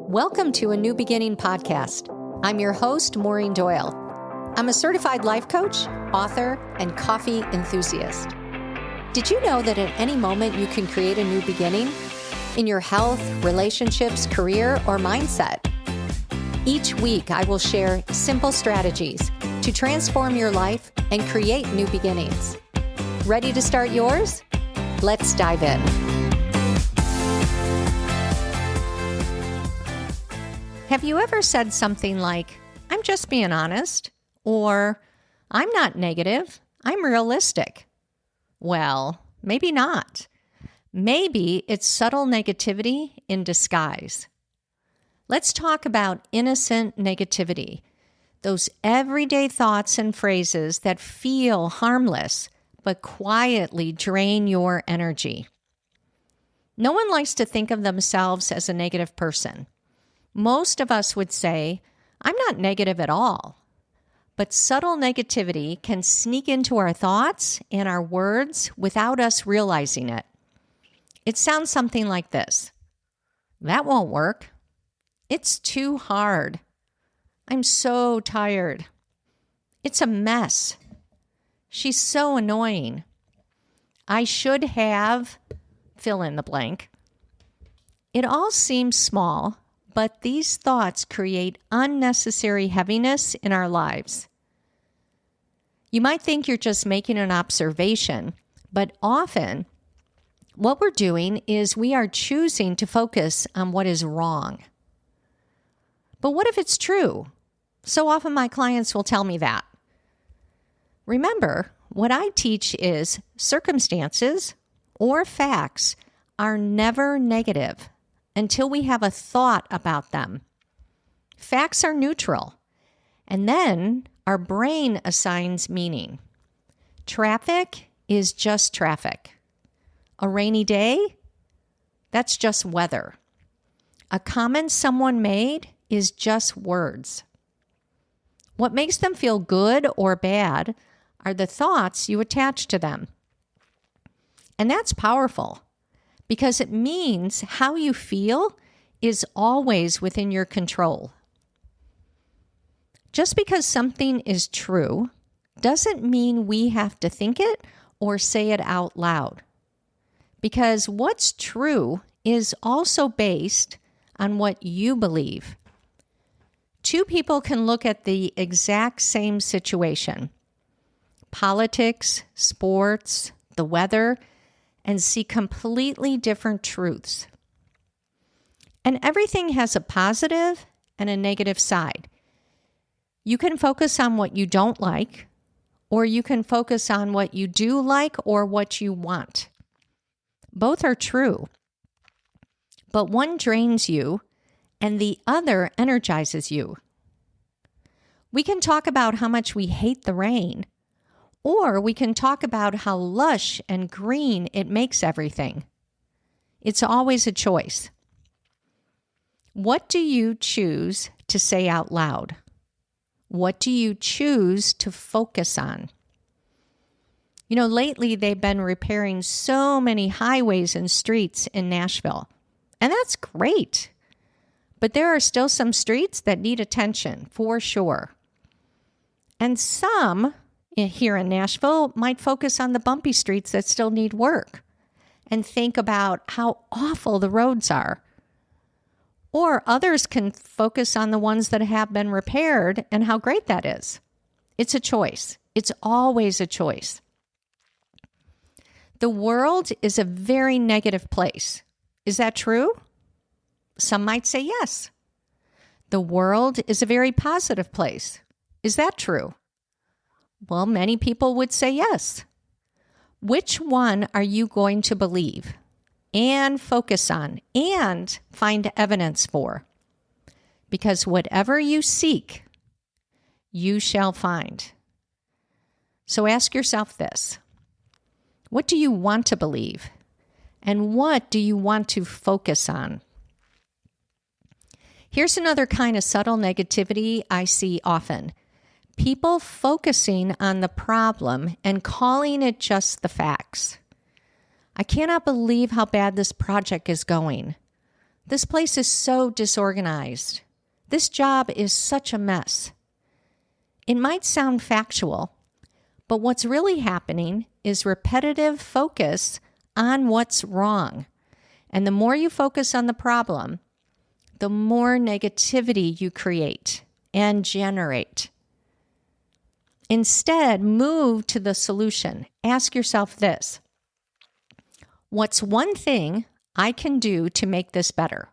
Welcome to a New Beginning podcast. I'm your host, Maureen Doyle. I'm a certified life coach, author, and coffee enthusiast. Did you know that at any moment you can create a new beginning in your health, relationships, career, or mindset? Each week, I will share simple strategies to transform your life and create new beginnings. Ready to start yours? Let's dive in. Have you ever said something like, "I'm just being honest," or "I'm not negative, I'm realistic"? Well, maybe not. Maybe it's subtle negativity in disguise. Let's talk about innocent negativity, those everyday thoughts and phrases that feel harmless but quietly drain your energy. No one likes to think of themselves as a negative person. Most of us would say, "I'm not negative at all." But subtle negativity can sneak into our thoughts and our words without us realizing it. It sounds something like this. "That won't work. It's too hard. I'm so tired. It's a mess. She's so annoying. I should have," fill in the blank. It all seems small, but these thoughts create unnecessary heaviness in our lives. You might think you're just making an observation, but often what we're doing is we are choosing to focus on what is wrong. But what if it's true? So often my clients will tell me that. Remember, what I teach is circumstances or facts are never negative until we have a thought about them. Facts are neutral, and then our brain assigns meaning. Traffic is just traffic. A rainy day? That's just weather. A comment someone made is just words. What makes them feel good or bad are the thoughts you attach to them. And that's powerful because it means how you feel is always within your control. Just because something is true doesn't mean we have to think it or say it out loud. Because what's true is also based on what you believe. Two people can look at the exact same situation, politics, sports, the weather, and see completely different truths. And everything has a positive and a negative side. You can focus on what you don't like, or you can focus on what you do like or what you want. Both are true, but one drains you and the other energizes you. We can talk about how much we hate the rain, or we can talk about how lush and green it makes everything. It's always a choice. What do you choose to say out loud? What do you choose to focus on? You know, lately they've been repairing so many highways and streets in Nashville, and that's great. But there are still some streets that need attention, for sure. And some here in Nashville might focus on the bumpy streets that still need work and think about how awful the roads are. Or others can focus on the ones that have been repaired and how great that is. It's a choice. It's always a choice. The world is a very negative place. Is that true? Some might say yes. The world is a very positive place. Is that true? Well, many people would say yes. Which one are you going to believe and focus on and find evidence for? Because whatever you seek, you shall find. So ask yourself this. What do you want to believe? And what do you want to focus on? Here's another kind of subtle negativity I see often. People focusing on the problem and calling it just the facts. "I cannot believe how bad this project is going." This place is so disorganized. This job is such a mess. It might sound factual, but what's really happening is repetitive focus on what's wrong. And the more you focus on the problem, the more negativity you create and generate. Instead, move to the solution. Ask yourself this: what's one thing I can do to make this better?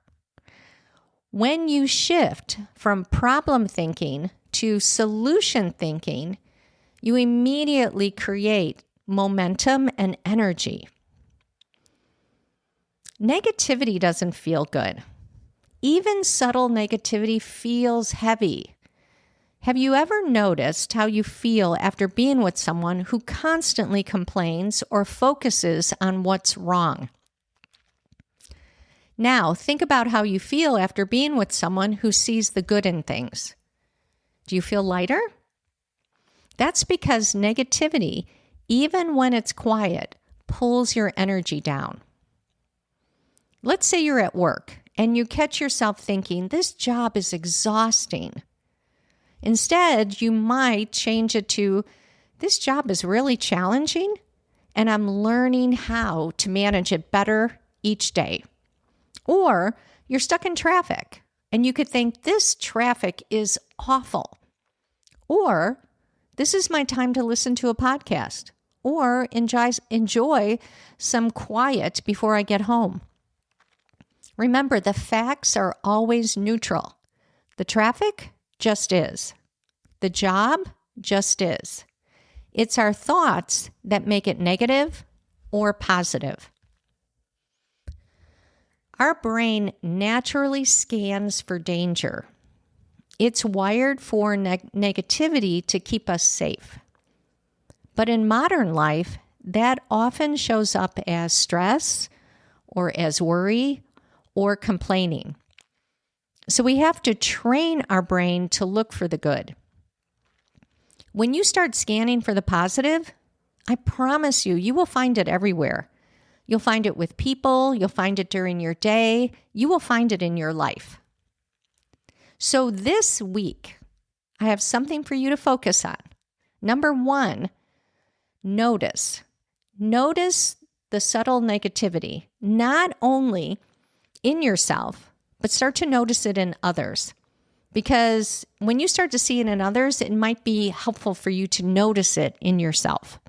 When you shift from problem thinking to solution thinking, you immediately create momentum and energy. Negativity doesn't feel good. Even subtle negativity feels heavy. Have you ever noticed how you feel after being with someone who constantly complains or focuses on what's wrong? Now, think about how you feel after being with someone who sees the good in things. Do you feel lighter? That's because negativity, even when it's quiet, pulls your energy down. Let's say you're at work and you catch yourself thinking, this job is exhausting. Instead, you might change it to, this job is really challenging and I'm learning how to manage it better each day. Or you're stuck in traffic and you could think, this traffic is awful. Or this is my time to listen to a podcast or enjoy some quiet before I get home. Remember, the facts are always neutral. The traffic just is. The job just is. It's our thoughts that make it negative or positive. Our brain naturally scans for danger. It's wired for negativity to keep us safe. But in modern life, that often shows up as stress or as worry or complaining. So we have to train our brain to look for the good. When you start scanning for the positive, I promise you, you will find it everywhere. You'll find it with people, you'll find it during your day, you will find it in your life. So this week, I have something for you to focus on. Number 1, notice. Notice the subtle negativity, not only in yourself, but start to notice it in others. Because when you start to see it in others, it might be helpful for you to notice it in yourself.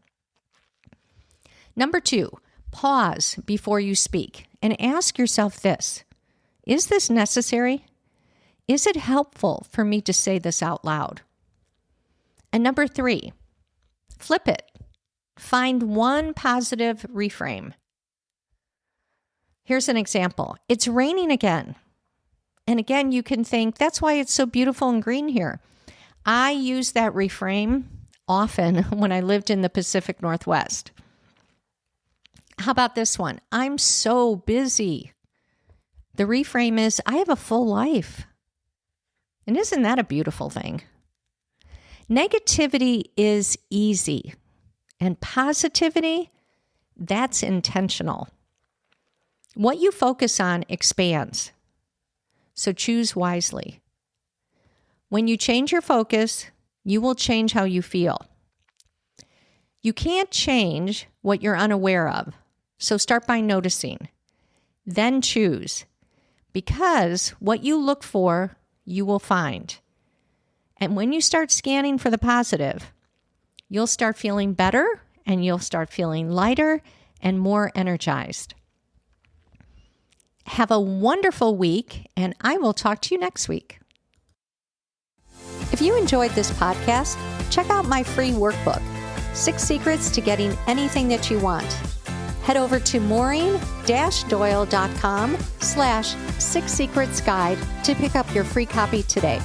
Number 2, pause before you speak and ask yourself this: is this necessary? Is it helpful for me to say this out loud? And number 3, flip it. Find one positive reframe. Here's an example. It's raining again. And again, you can think, that's why it's so beautiful and green here. I use that reframe often when I lived in the Pacific Northwest. How about this one? I'm so busy. The reframe is, I have a full life. And isn't that a beautiful thing? Negativity is easy. And positivity, that's intentional. What you focus on expands. So choose wisely. When you change your focus, you will change how you feel. You can't change what you're unaware of. So start by noticing. Then choose. Because what you look for, you will find. And when you start scanning for the positive, you'll start feeling better and you'll start feeling lighter and more energized. Have a wonderful week, and I will talk to you next week. If you enjoyed this podcast, check out my free workbook, 6 Secrets to Getting Anything That You Want. Head over to maureen-doyle.com/6secretsguide to pick up your free copy today.